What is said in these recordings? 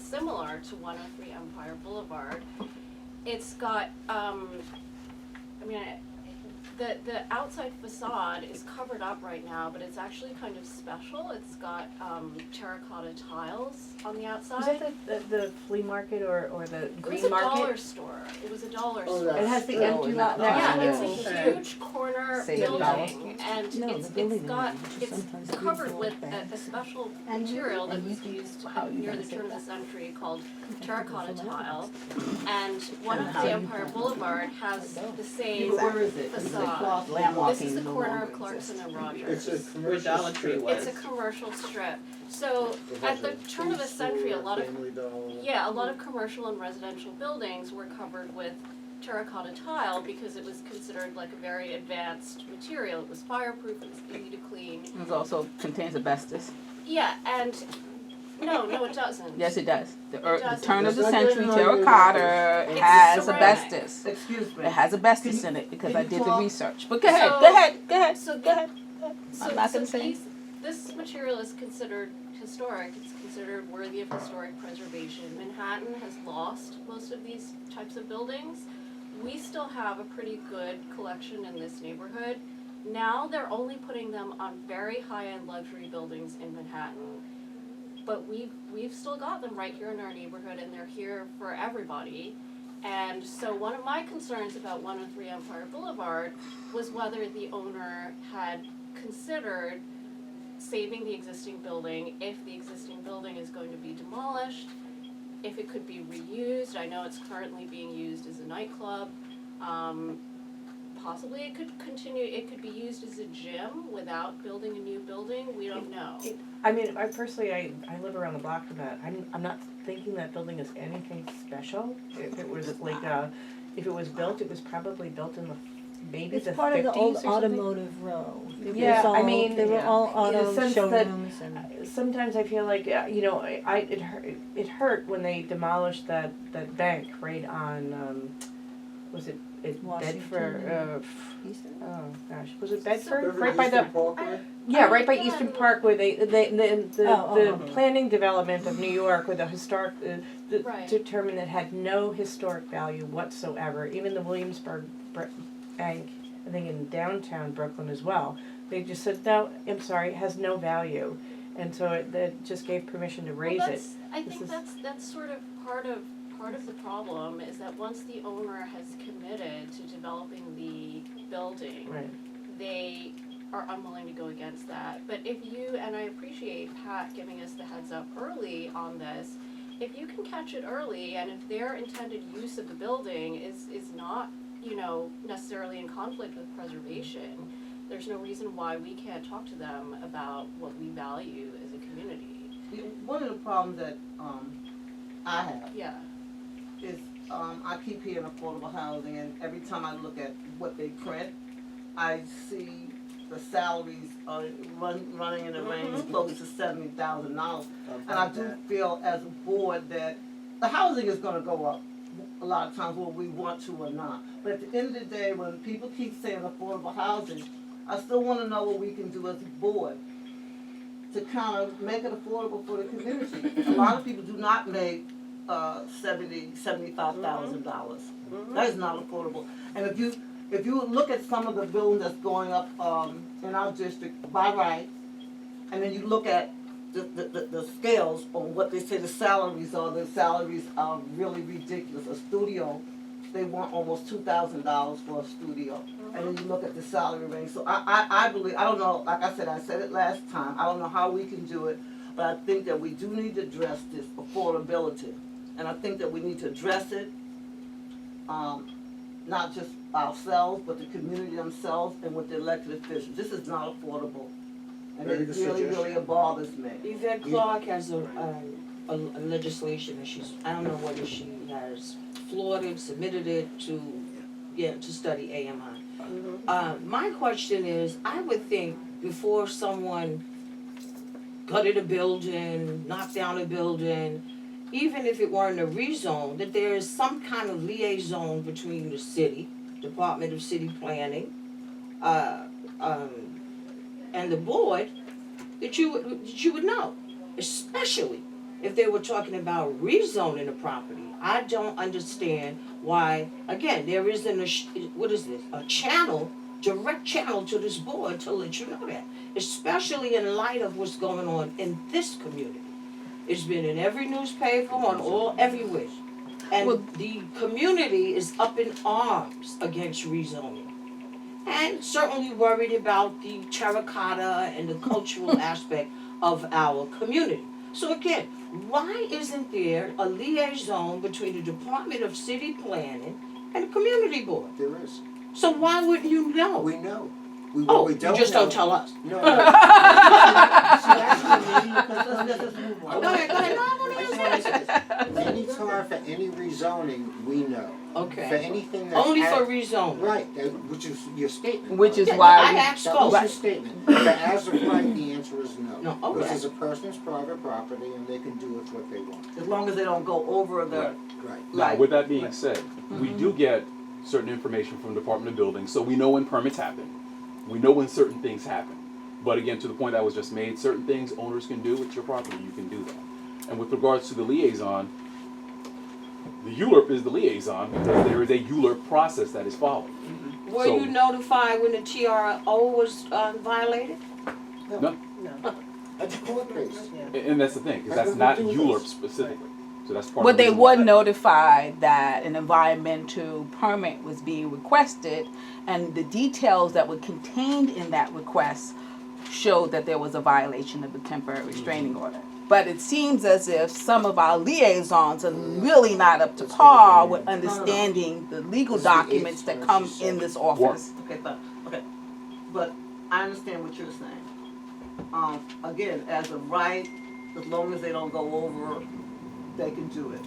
similar to 103 Empire Boulevard. It's got, the outside facade is covered up right now, but it's actually kind of special. It's got terracotta tiles on the outside. Is that the flea market or the green It was a market? dollar store. It was a dollar Oh, store. It has the empty lot next Yeah, to it. it's a huge corner Save building, and it's it's covered with a special material that was used near the turn of the century called terracotta tile. And 103 Empire Boulevard has the same Where is it? facade. This is the corner of Clarkson and Rogers. It's a commercial Dollar Tree It's was. a commercial strip. So at the turn of the century, a lot of commercial and residential buildings were covered with terracotta tile because it was considered like a very advanced material. It was fireproof, it was easy to clean. It also contains asbestos. Yeah, and no, it doesn't. Yes, it does. The doesn't. turn of the It's century not terracotta It's has ceramic. asbestos. Excuse me. It has asbestos in it because can I you did the talk? research. But go ahead, So- go ahead. So Go ahead. So, I'm not so gonna say. this material is considered historic. It's considered worthy of historic preservation. Manhattan has lost most of these types of buildings. We still have a pretty good collection in this neighborhood. Now they're only putting them on very high-end luxury buildings in Manhattan. But we've still got them right here in our neighborhood, and they're here for everybody. And so one of my concerns about 103 Empire Boulevard was whether the owner had considered saving the existing building, if the existing building is going to be demolished, if it could be reused. I know it's currently being used as a nightclub. Possibly it could be used as a gym without building a new building. We don't know. I mean, I personally, I live around the block from that. I'm not thinking that building is anything special. If it was like, if it was built, it was probably built in the, maybe It's the part of the 50s old or something. automotive row. It Yeah, was all, I mean, they were yeah. all In the auto sense that showrooms and. Sometimes I feel like, it hurt when they demolished that bank right on, was it Washington Bedford, Eastern? oh gosh, was it Bedford? Beverly Right by the, Eastern Parkway? yeah, right by Yeah. Eastern Park where the Oh. planning development of New York with the historic, Right. determined it had no historic value whatsoever. Even the Williamsburg Bank, I think in downtown Brooklyn as well, they just said, no, I'm sorry, it has no value. And so it just gave permission to raise it. I This think is- that's sort of part of the problem is that once the owner has committed to developing the building, Right. they are unwilling to go against that. But if you, and I appreciate Pat giving us the heads up early on this, if you can catch it early and if their intended use of the building is not, necessarily in conflict with preservation, there's no reason why we can't talk to them about what we value as a community. One of the problems that I have Yeah. is I keep hearing affordable housing, and every time I look at what they print, I see the salaries are running in the range close to $70,000. And I do feel as a board that the housing is going to go up a lot of times whether we want to or not. But at the end of the day, when people keep saying affordable housing, I still want to know what we can do as a board to kind of make it affordable for the community. A lot of people do not make $75,000. That is not affordable. And if you look at some of the buildings that's going up in our district by right, and then you look at the scales on what they say the salaries are really ridiculous. A studio, they want almost $2,000 for a studio. And then you look at the salary range. So I believe, I don't know, like I said it last time, I don't know how we can do it, but I think that we do need to address this affordability. And I think that we need to address it, not just ourselves, but the community themselves and with the elected officials. This is not affordable. And Very it good really, suggestion. really bothers me. Yvette Clark has a legislation that I don't know whether she has floored it, submitted it to study AMI. My question is, I would think before someone gutted a building, knocked down a building, even if it weren't a rezone, that there is some kind of liaison between the city, Department of City Planning, and the board that you would know, especially if they were talking about rezoning a property, I don't understand why, again, there isn't a channel, direct channel to this board to let you know that, especially in light of what's going on in this community. It's been in every newspaper, everywhere. And the community is up in arms against rezoning. And certainly worried about the terracotta and the cultural aspect of our community. So again, why isn't there a liaison between the Department of City Planning and the Community Board? There is. So why wouldn't you know? We know. We You don't just know. don't tell us. No. Let's just move on. Go ahead, no, I wanna I just answer wanna it. say this. Anytime for any rezoning, we know. For Okay. anything that's Only for at- rezoning. Right, which is your statement. Which is Yeah, why I we- asked That was Scott. your statement. But as of right, the answer is no. No, okay. Because it's a person's private property and they can do with what they want. As long as they don't go over the, Right. Now, like, with that being said, we do get certain information from the Department of Buildings, so we know when permits happen. We know when certain things happen. But again, to the point that was just made, certain things owners can do with your property, you can do that. And with regards to the liaison, the ULURP is the liaison because there is a ULURP process that is followed. Were So- you notified when the TRO was violated? No, That's a court case. and that's the thing, because that's That not doesn't do with ULURP us. specifically. So that's part But of the they reason why. were notified that an environmental permit was being requested, and the details that were contained in that request showed that there was a violation of the temporary restraining order. But it seems as if some of our liaisons are really not up to par with understanding the legal This is the documents eighth that time come she said in it. this office. okay, fine, okay. But I understand what you're saying. Again, as of right, as long as they don't go over, they can do it.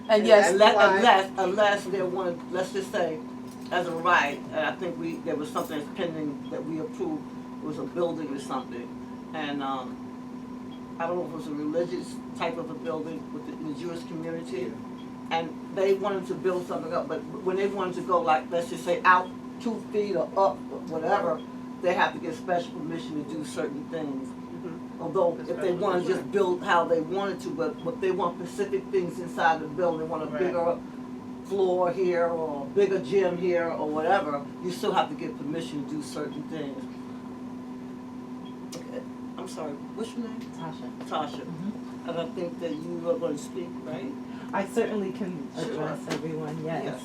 And yes, Unless they want, let's just say, as a right, and I think there was something that's pending that we approved, it was a building or something, and, I don't know if it was a religious type of a building with the Jewish community, and they wanted to build something up, but when they wanted to go like, let's just say out 2 feet or up, or whatever, they have to get special permission to do certain things. Although if they want to just build how they wanted to, but if they want specific things inside the building, they want a bigger floor here or a bigger gym here or whatever, you still have to get permission to do certain things. Okay, I'm sorry, what's your name? Tasha. And I think that you are going to speak, right? I certainly can Sure. address everyone, yes. Yes.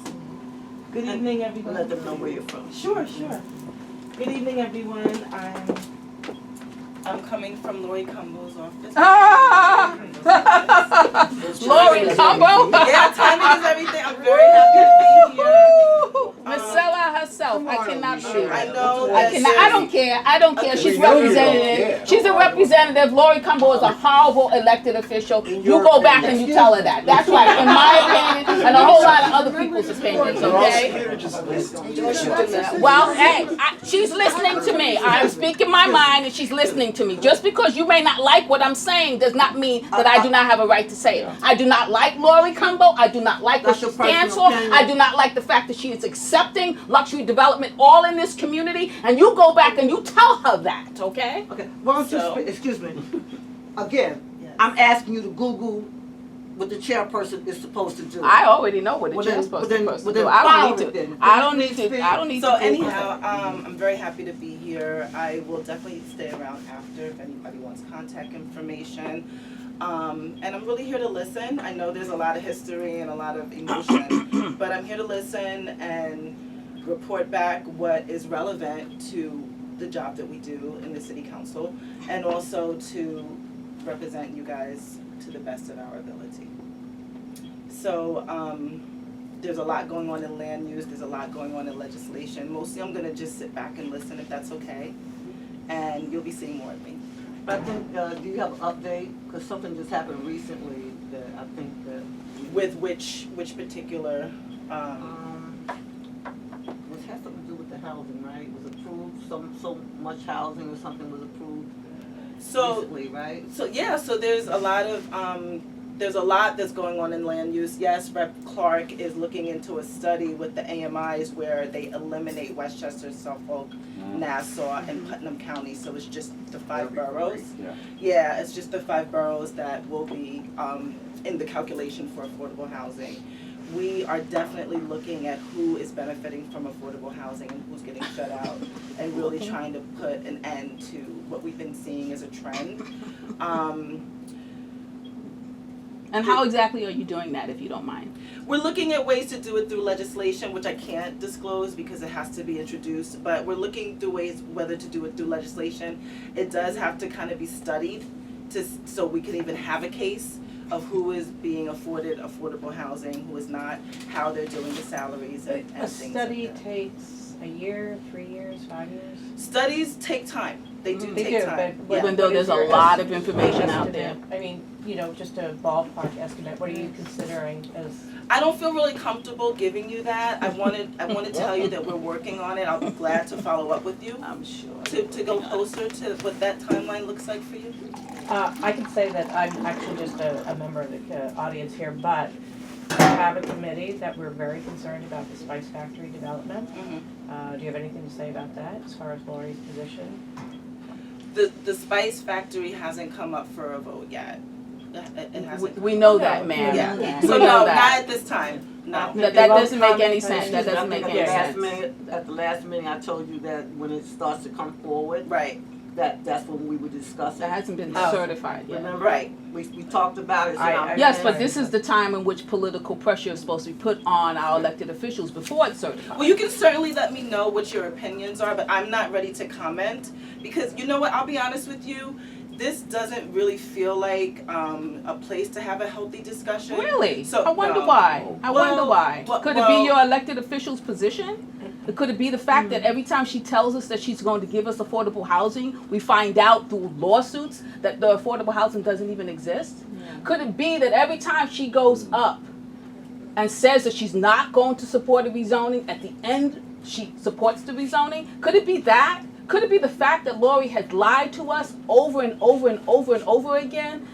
Good evening, everyone. Let them know where you're from. Sure. Good evening, everyone. I'm coming from Laurie Cumbo's office. Ah! Laurie Cumbo. Yeah, timing is everything. I'm very happy to be here. Miss Sella herself. Come I on, cannot Alicia. believe I it. know I that cannot. I don't care. I don't care. She's We know you don't representative. care. She's a representative. Laurie Cumbo is a horrible elected official. In You your go back and opinion. you tell her that. That's right. In my opinion, and a whole lot of other people's opinions. Okay. Well, hey, she's listening to me. I'm speaking my mind, and she's listening to me. Just because you may not like what I'm saying does not mean that I do not have a right to say it. I do not like Laurie Cumbo. I do not like what That's she your stands personal for. opinion. I do not like the fact that she is accepting luxury development all in this community. And you go back and you tell her that, okay? Okay, why don't you, So- excuse me, again, Yes. I'm asking you to Google what the chairperson is supposed to do. I already know what the Well, then- chair's supposed well, then- to well, do. then I follow don't it need to. then. I don't need Please to. speak. I don't need So to. anyhow, I'm very happy to be here. I will definitely stay around after if anybody wants contact information. And I'm really here to listen. I know there's a lot of history and a lot of emotion, but I'm here to listen and report back what is relevant to the job that we do in the city council, and also to represent you guys to the best of our ability. So, there's a lot going on in land use, there's a lot going on in legislation. Mostly I'm gonna just sit back and listen if that's okay, and you'll be seeing more of me. I think, do you have an update? Because something just happened recently that I think that. With which particular, Which has something to do with the housing, right? Was approved, so much housing or something was approved so, recently, right? so yeah, so there's a lot of, there's a lot that's going on in land use. Yes, Rep. Clark is looking into a study with the AMIs where they eliminate Westchester, Suffolk, Nassau, and Putnam County, so it's just the 5 boroughs. Yeah. Yeah, it's just the 5 boroughs that will be in the calculation for affordable housing. We are definitely looking at who is benefiting from affordable housing and who's getting shut out, and really trying to put an end to what we've been seeing as a trend. And how exactly are you doing that, if you don't mind? We're looking at ways to do it through legislation, which I can't disclose because it has to be introduced, but we're looking through ways whether to do it through legislation. It does have to kind of be studied so we can even have a case of who is being afforded affordable housing, who is not, how they're doing the salaries and A things study like that. takes a year, 3 years, 5 years? Studies take time. They do They take do, time. but Yeah. Even though what is there's a your lot of information out there. estimate? I mean, you know, just a ballpark estimate, what are you considering as? I don't feel really comfortable giving you that. I want to tell you that we're working on it. I'll be glad to follow up with you I'm sure. to go closer to what that timeline looks like for you. I can say that I'm actually just a member of the audience here, but we have a committee that we're very concerned about the Spice Factory development. Do you have anything to say about that as far as Laurie's position? The Spice Factory hasn't come up for a vote yet. It hasn't. We know that, ma'am. Yeah. We So know no, that. not at this time. No. That doesn't make any sense. That doesn't make any sense. At the last meeting, I told you that when it starts to come forward, Right. that's when we would discuss That it. hasn't been Oh. certified yet. Remember? Right. We talked about it. It's in our Yes, plan. but this is the time in which political pressure is supposed to be put on our elected officials before it's certified. Well, you can certainly let me know what your opinions are, but I'm not ready to comment because you know what? I'll be honest with you. This doesn't really feel like a place to have a healthy discussion. Really? So I wonder no. why. I wonder why. well- Could it be your elected official's position? Could it be the fact that every time she tells us that she's going to give us affordable housing, we find out through lawsuits that the affordable housing doesn't even exist? Could it be that every time she goes up and says that she's not going to support a rezoning, at the end she supports the rezoning? Could it be that? Could it be the fact that Laurie has lied to us over and over and over and over again?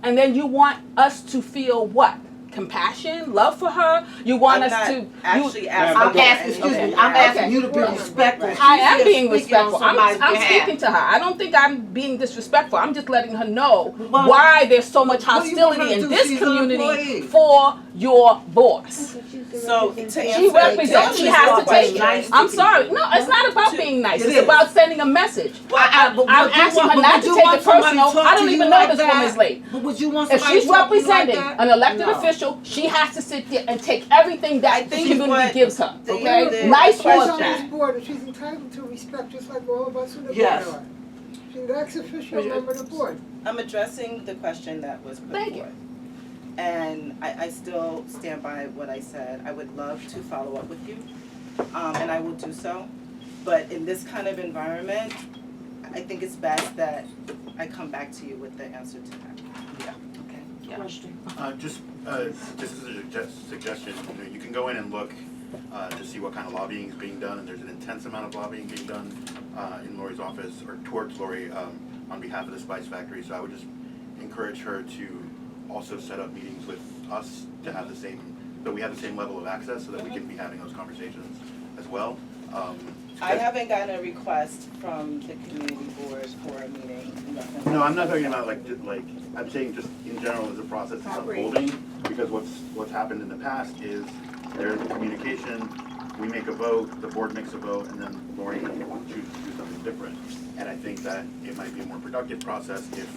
And then you want us to feel what? Compassion, love for her? You want I'm us not to actually asking. I'm for asking, excuse anything. me, I'm asking Okay. you to be respectful. I am She's being speaking on respectful. I'm somebody's speaking behalf. to her. I don't think I'm being disrespectful. I'm just letting her know Well, why there's so much what do you want hostility her to in do? this She's an community employee. for your boss. So to answer, She represents, she has to take it. I'm sorry. No, it's not about being nice. It It's is. about sending a message. But I'm would you asking want- her but not would to you take want it somebody personal. to talk I don't to even you know like this that? woman's late. But would you want If somebody she's to talk to you like representing that? an elected No. official, she has to sit there and take everything I that the think community what gives her. the- Okay? the- Nice the for She's on that. this board and she's entitled to respect just like all of us in the board Yes. are. She's an ex-official member of the board. I'm addressing the question that was put Thank you. forth. And I still stand by what I said. I would love to follow up with you, and I will do so. But in this kind of environment, I think it's best that I come back to you with the answer to that. Question. Just as a suggestion, you can go in and look to see what kind of lobbying is being done, and there's an intense amount of lobbying being done in Laurie's office or towards Laurie on behalf of the Spice Factory. So I would just encourage her to also set up meetings with us to have the same, so we have the same level of access, so that we can be having those conversations as well. I haven't gotten a request from the community board for a meeting. No, I'm not talking about like I'm saying just in general as a process is unfolding, because what's happened in the past is there's communication, we make a vote, the board makes a vote, and then Laurie chooses to do something different. And I think that it might be a more productive process if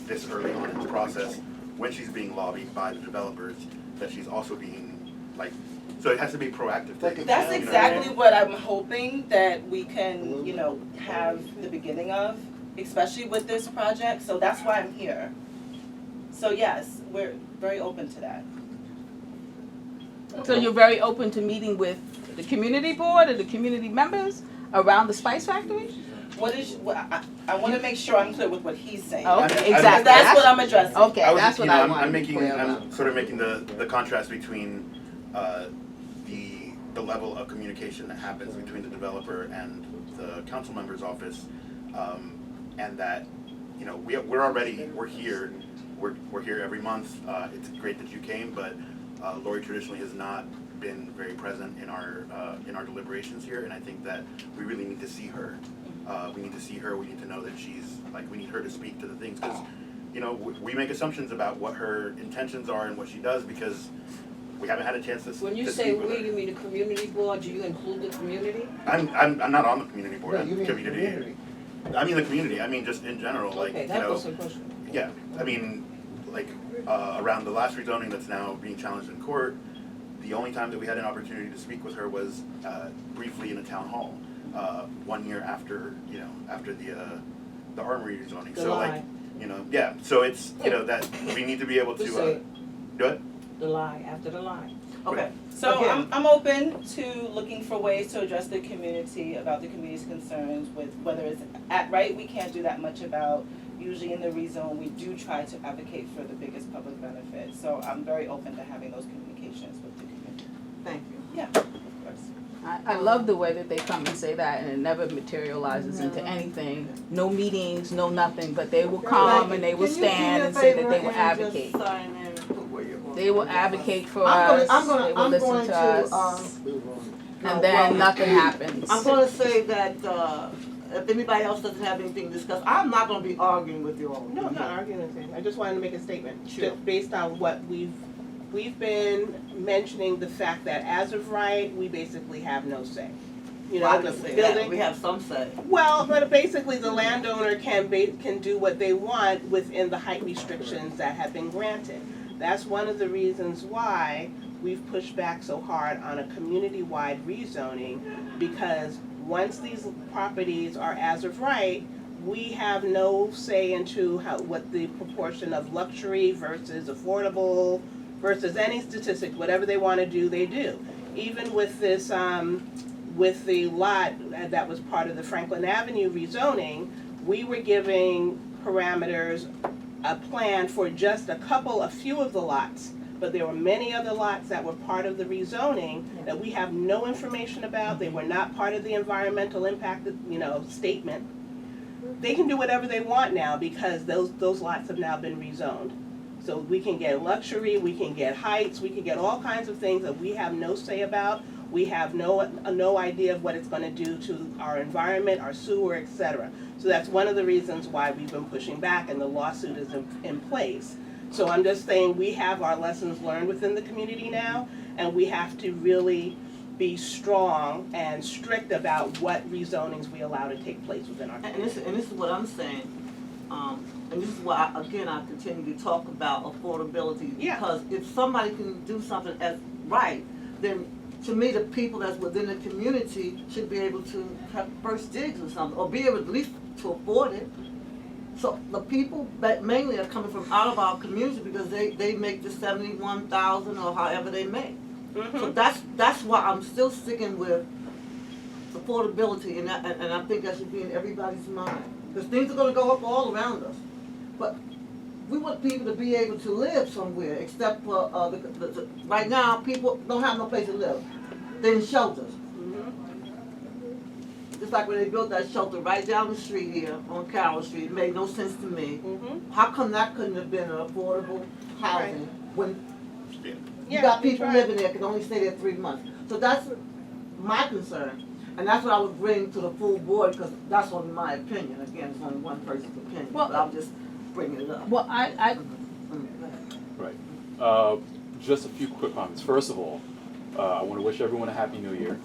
this early on in the process, when she's being lobbied by the developers, that she's also being like, so it has to be proactive. That's exactly what I'm hoping that we can, have the beginning of, especially with this project. So that's why I'm here. So yes, we're very open to that. So you're very open to meeting with the community board and the community members around the Spice Factory? I want to make sure I'm clear with what he's saying. Okay, I'm- exactly. That's what I'm addressing. Okay, I was that's just, what I I'm wanted to be making, clear about. I'm sort of making the contrast between the level of communication that happens between the developer and the council member's office, and that, we're here, we're here every month. It's great that you came, but Laurie traditionally has not been very present in our deliberations here, and I think that we really need to see her. We need to see her. We need to know that she's like, we need her to speak to the things, because you know, we make assumptions about what her intentions are and what she does because we haven't had a chance to. When you to say speak with we, her. you mean the community board, do you include the community? I'm not on the community board. No, I'm you mean community. I mean the community. I mean just in general, like Okay, you that know. was the question. Yeah, I mean, like around the last rezoning that's now being challenged in court, the only time that we had an opportunity to speak with her was briefly in a town hall, 1 year after after the Armory rezoning. The So lie. like, yeah. So it's that we need to be able Just to say it. do it. The lie, after the lie. Okay. So Again. I'm open to looking for ways to address the community about the community's concerns with whether it's at right, we can't do that much about. Usually in the rezone, we do try to advocate for the biggest public benefit. So I'm very open to having those communications with the community. Thank you. Yeah, of course. I love the way that they come and say that, and it never materializes into anything. No meetings, no nothing, but they will come and they will stand and say that they will advocate. They will advocate for us, they will listen to us, and then nothing happens. I'm gonna say that, if anybody else doesn't have anything to discuss, I'm not gonna be arguing with you all. No, I'm not arguing anything. I just wanted to make a statement. Sure. Just based on what we've been mentioning the fact that as of right, we basically have no say. You know, Well, I the can say building. that, we have some say. Well, but basically the landowner can do what they want within the height restrictions that have been granted. That's one of the reasons why we've pushed back so hard on a community-wide rezoning, because once these properties are as of right, we have no say into what the proportion of luxury versus affordable versus any statistic, whatever they want to do, they do. Even with this, with the lot that was part of the Franklin Avenue rezoning, we were giving parameters, a plan for just a few of the lots. But there were many other lots that were part of the rezoning that we have no information about. They were not part of the environmental impact, statement. They can do whatever they want now because those lots have now been rezoned. So we can get luxury, we can get heights, we can get all kinds of things that we have no say about. We have no idea of what it's going to do to our environment, our sewer, etc. So that's one of the reasons why we've been pushing back, and the lawsuit is in place. So I'm just saying we have our lessons learned within the community now, and we have to really be strong and strict about what rezonings we allow to take place within our community. And this is what I'm saying, and this is why, again, I continue to talk about affordability. Yeah. Because if somebody can do something as right, then to me, the people that's within the community should be able to have first digs or something, or be able at least to afford it. So the people that mainly are coming from out of our community because they make the 71,000 or however they make. Mm-hmm. So that's why I'm still sticking with affordability, and I think that should be in everybody's mind. Because things are going to go up all around us. But we want people to be able to live somewhere, except for right now, people don't have no place to live. They're in shelters. Just like when they built that shelter right down the street here on Carroll Street, it made no sense to me. Mm-hmm. How come that couldn't have been an affordable housing when you Yeah, got we people tried. living there can only stay there 3 months? So that's my concern, and that's what I would bring to the full board, because that's only my opinion. Again, it's only one person's opinion, Well, but I'm just bringing it up. Well, I Right. Just a few quick comments. First of all, I want to wish everyone a Happy New Year.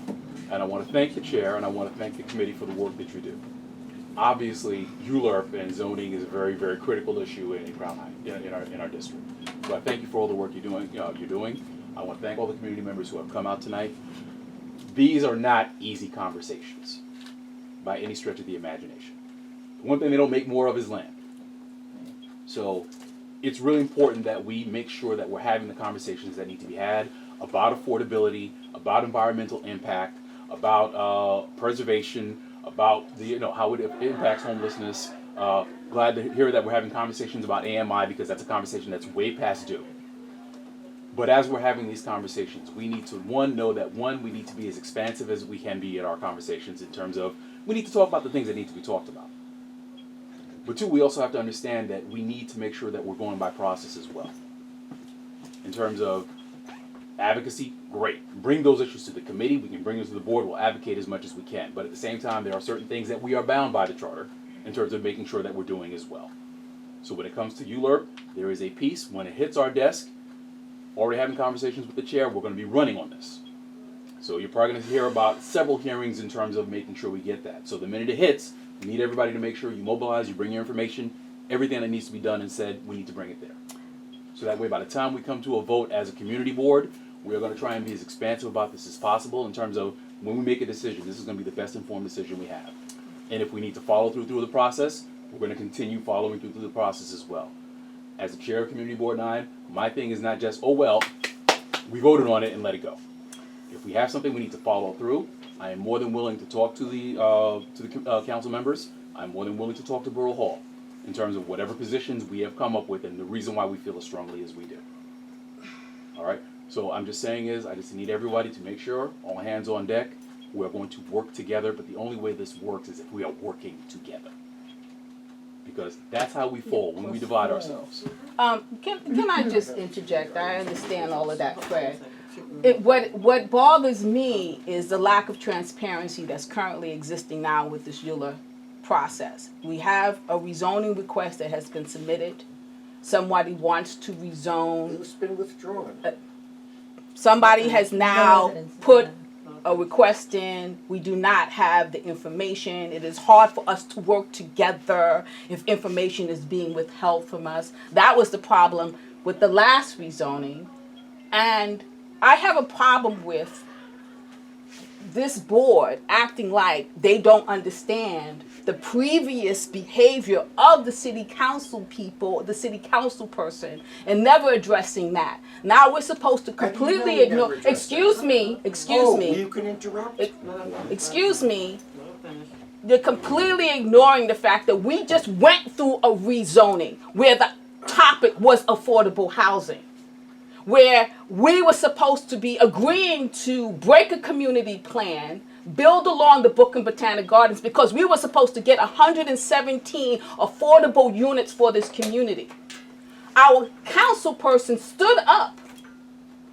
And I want to thank the chair and I want to thank the committee for the work that you do. Obviously, ULURP and zoning is a very, very critical issue in Crown Heights, in our district. So I thank you for all the work you're doing. I want to thank all the community members who have come out tonight. These are not easy conversations by any stretch of the imagination. The one thing they don't make more of is land. So it's really important that we make sure that we're having the conversations that need to be had about affordability, about environmental impact, about preservation, about how it impacts homelessness. Glad to hear that we're having conversations about AMI, because that's a conversation that's way past due. But as we're having these conversations, we need to know that we need to be as expansive as we can be in our conversations, in terms of we need to talk about the things that need to be talked about. But two, we also have to understand that we need to make sure that we're going by process as well. In terms of advocacy, great. Bring those issues to the committee. We can bring them to the board. We'll advocate as much as we can. But at the same time, there are certain things that we are bound by the charter in terms of making sure that we're doing as well. So when it comes to ULURP, there is a piece. When it hits our desk, already having conversations with the chair, we're going to be running on this. So you're probably going to hear about several hearings in terms of making sure we get that. So the minute it hits, we need everybody to make sure you mobilize, you bring your information, everything that needs to be done and said, we need to bring it there. So that way, by the time we come to a vote as a community board, we're going to try and be as expansive about this as possible in terms of when we make a decision, this is going to be the best informed decision we have. And if we need to follow through the process, we're going to continue following through the process as well. As the chair of Community Board 9, my thing is not just, oh well, we voted on it and let it go. If we have something we need to follow through, I am more than willing to talk to the council members. I'm more than willing to talk to Borough Hall in terms of whatever positions we have come up with and the reason why we feel as strongly as we do. All right? So I'm just saying is, I just need everybody to make sure, all hands on deck, we're going to work together, but the only way this works is if we are working together. Because that's how we fall when we divide ourselves. Can I just interject? I understand all of that, Fred. What bothers me is the lack of transparency that's currently existing now with this ULURP process. We have a rezoning request that has been submitted. Somebody wants to rezone. It's been withdrawn. Somebody has now put a request in. We do not have the information. It is hard for us to work together if information is being withheld from us. That was the problem with the last rezoning. And I have a problem with this board acting like they don't understand the previous behavior of the city council people, the city council person, and never addressing that. Now we're supposed to completely ignore. Excuse me. You can interrupt. Excuse me. They're completely ignoring the fact that we just went through a rezoning where the topic was affordable housing, where we were supposed to be agreeing to break a community plan, build along the Book and Botanic Gardens, because we were supposed to get 117 affordable units for this community. Our council person stood up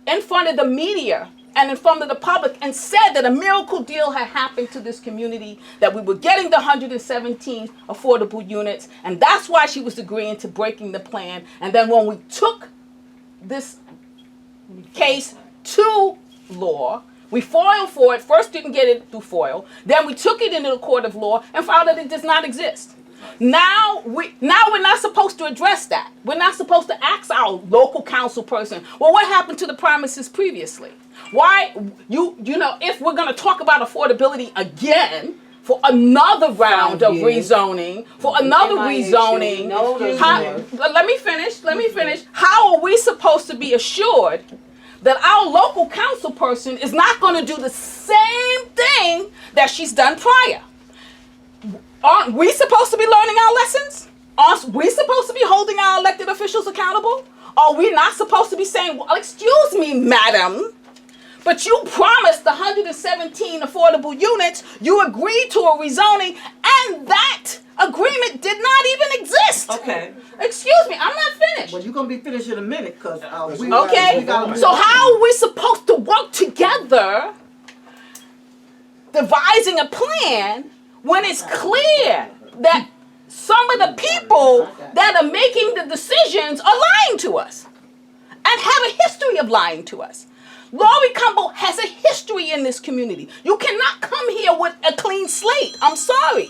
in front of the media and in front of the public and said that a miracle deal had happened to this community, that we were getting the 117 affordable units, and that's why she was agreeing to breaking the plan. And then when we took this case to law, we foiled for it. First didn't get it through FOIL. Then we took it into the court of law and found that it does not exist. Now we're not supposed to address that. We're not supposed to ask our local council person, well, what happened to the promises previously? Why, you know, if we're going to talk about affordability again for another round of rezoning, let me finish. How are we supposed to be assured that our local council person is not going to do the same thing that she's done prior? Aren't we supposed to be learning our lessons? Aren't we supposed to be holding our elected officials accountable? Are we not supposed to be saying, well, excuse me, madam, but you promised the 117 affordable units, you agreed to a rezoning, and that agreement did not even exist. Okay. Excuse me, I'm not finished. Well, you're going to be finished in a minute, because okay, so how are we supposed to work together devising a plan when it's clear that some of the people that are making the decisions are lying to us and have a history of lying to us? Laurie Cumbo has a history in this community. You cannot come here with a clean slate. I'm sorry.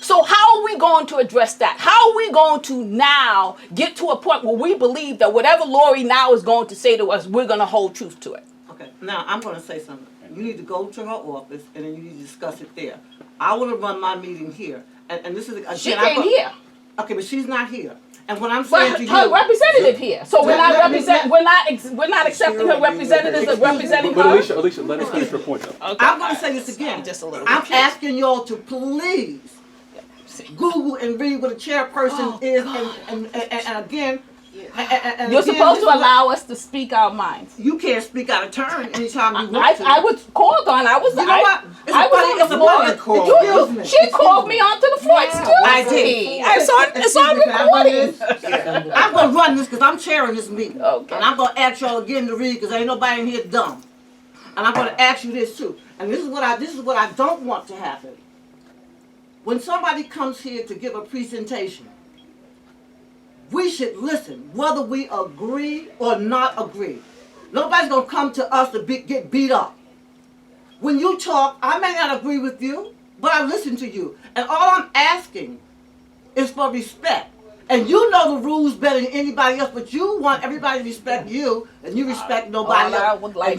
So how are we going to address that? How are we going to now get to a point where we believe that whatever Laurie now is going to say to us, we're going to hold truth to it? Okay, now I'm going to say something. You need to go to her office and then you need to discuss it there. I want to run my meeting here. And this is, again, she came here. Okay, but she's not here. And what I'm saying to you, her representative here. So we're not accepting her representatives as representing her. But Alicia, let us finish your point though. Okay, I'm going to say this again. Just a little I'm asking y'all to please Google and read what a chairperson is, and again, And You're again, supposed this to is allow us to speak our minds. You can't speak out of turn anytime you want to. I was called on. I was. You know what? It's I a public- was it's a on the public floor. call. Excuse me. She called me onto the floor. Excuse I me. did. It's on Excuse me, can I run recording. this? I'm gonna run this because I'm chairing this meeting. Okay. And I'm gonna ask y'all again to read because ain't nobody in here dumb. And I'm gonna ask you this too. And this is what I don't want to happen. When somebody comes here to give a presentation, we should listen, whether we agree or not agree. Nobody's gonna come to us to get beat up. When you talk, I may not agree with you, but I listen to you. And all I'm asking is for respect. And you know the rules better than anybody else, but you want everybody to respect you, and you respect nobody All I else. would like And you